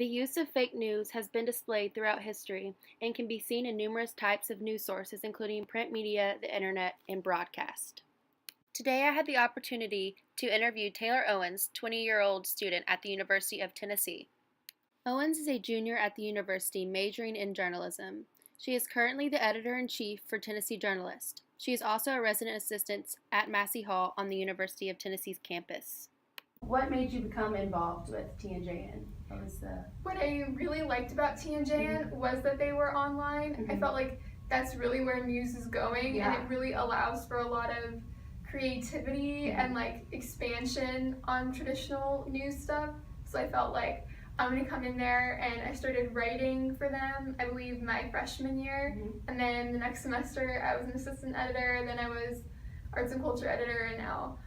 The use of fake news has been displayed throughout history and can be seen in numerous types of news sources, including print media, the internet, and broadcast. Today I had the opportunity to interview Taylor Owens, 20-year-old student at the University of Tennessee. Owens is a junior at the university majoring in journalism. She is currently the editor-in-chief for Tennessee Journalist. She is also a resident assistant at Massey Hall on the University of Tennessee's campus. What made you become involved with TNJN? What I really liked about TNJN was that they were online. I felt like that's really where news is going, and it really allows for a lot of creativity and like expansion on traditional news stuff. So I felt like I'm gonna come in there, and I started writing for them, I believe my freshman year, and then the next semester I was an assistant editor, then I was arts and culture editor, and now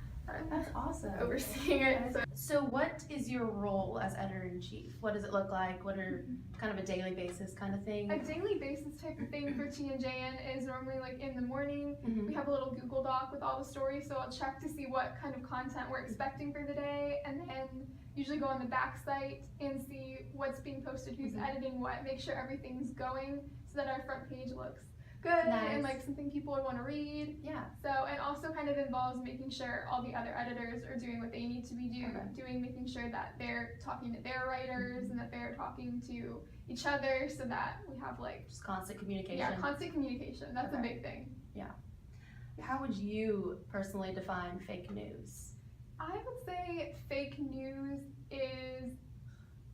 That's awesome. overseeing it. So what is your role as editor-in-chief? What does it look like? What are kind of a daily basis kind of thing? A daily basis type of thing for TNJN is normally like in the morning, we have a little Google Doc with all the stories, so I'll check to see what kind of content we're expecting for the day, and then usually go on the back site and see what's being posted, who's editing what, make sure everything's going so that our front page looks good and like something people would want to read. So, and also kind of involves making sure all the other editors are doing what they need to be doing, making sure that they're talking to their writers and that they're talking to each other, so that we have like Just constant communication. Yeah, constant communication. That's a big thing. How would you personally define fake news? I would say fake news is,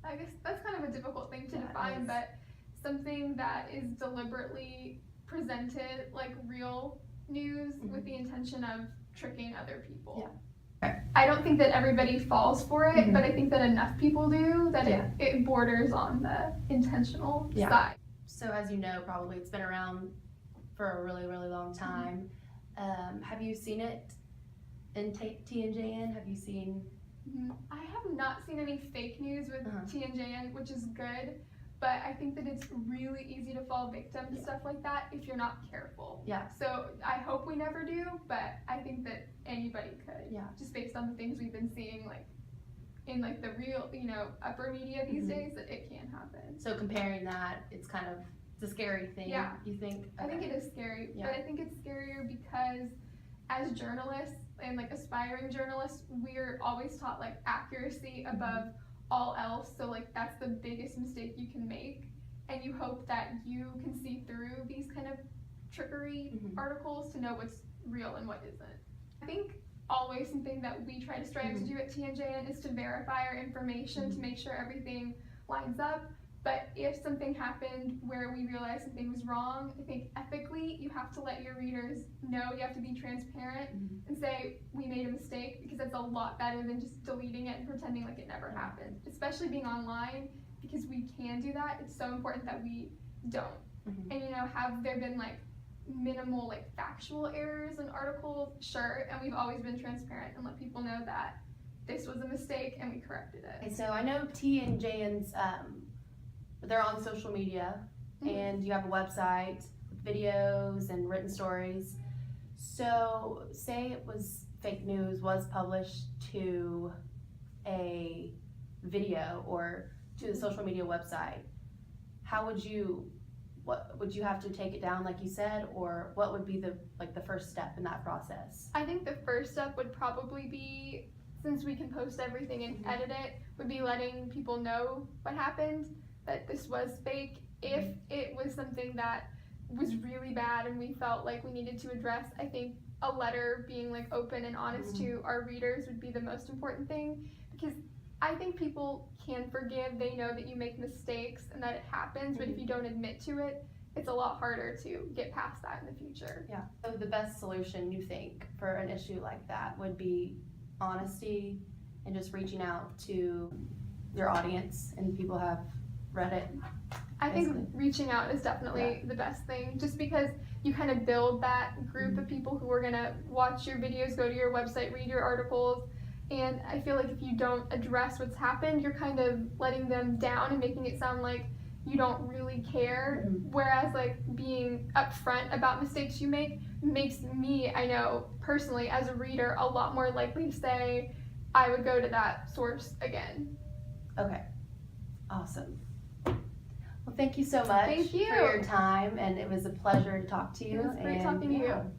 I guess that's kind of a difficult thing to define, but something that is deliberately presented like real news with the intention of tricking other people. I don't think that everybody falls for it, but I think that enough people do that it borders on the intentional side. So as you know, probably it's been around for a really, really long time. Have you seen it in TNJN? Have you seen? I have not seen any fake news with TNJN, which is good. But I think that it's really easy to fall victim to stuff like that if you're not careful. So I hope we never do, but I think that anybody could. Just based on the things we've been seeing, like in like the real, upper media these days, that it can happen. So comparing that, it's a scary thing. You think? I think it is scary, but I think it's scarier because as journalists and like aspiring journalists, we're always taught like accuracy above all else, so like that's the biggest mistake you can make, and you hope that you can see through these kind of trickery articles to know what's real and what isn't. I think always something that we try to strive to do at TNJN is to verify our information to make sure everything lines up, but if something happened where we realize something was wrong, I think ethically you have to let your readers know, you have to be transparent and say, we made a mistake, because that's a lot better than just deleting it and pretending like it never happened. Especially being online, because we can do that, it's so important that we don't. And have there been like minimal like factual errors in articles? Sure, and we've always been transparent and let people know that this was a mistake and we corrected it. And so I know TNJN's, they're on social media, and you have a website with videos and written stories. So say it was fake news was published to a video or to the social media website, what would you have to take it down like you said, or what would be the first step in that process? I think the first step would probably be, since we can post everything and edit it, would be letting people know what happened, that this was fake. If it was something that was really bad and we felt like we needed to address, I think a letter being like open and honest to our readers would be the most important thing, because I think people can forgive, they know that you make mistakes and that it happens, but if you don't admit to it, it's a lot harder to get past that in the future. So the best solution you think for an issue like that would be honesty and just reaching out to your audience and people have read it. I think reaching out is definitely the best thing, just because you kind of build that group of people who are going to watch your videos, go to your website, read your articles, and I feel like if you don't address what's happened, you're kind of letting them down and making it sound like you don't really care, whereas like being upfront about mistakes you make makes me, I know personally as a reader, a lot more likely to say I would go to that source again. Okay. Awesome. Well, thank you so much Thank you. for your time, and it was a pleasure to talk to you. It was great talking to you.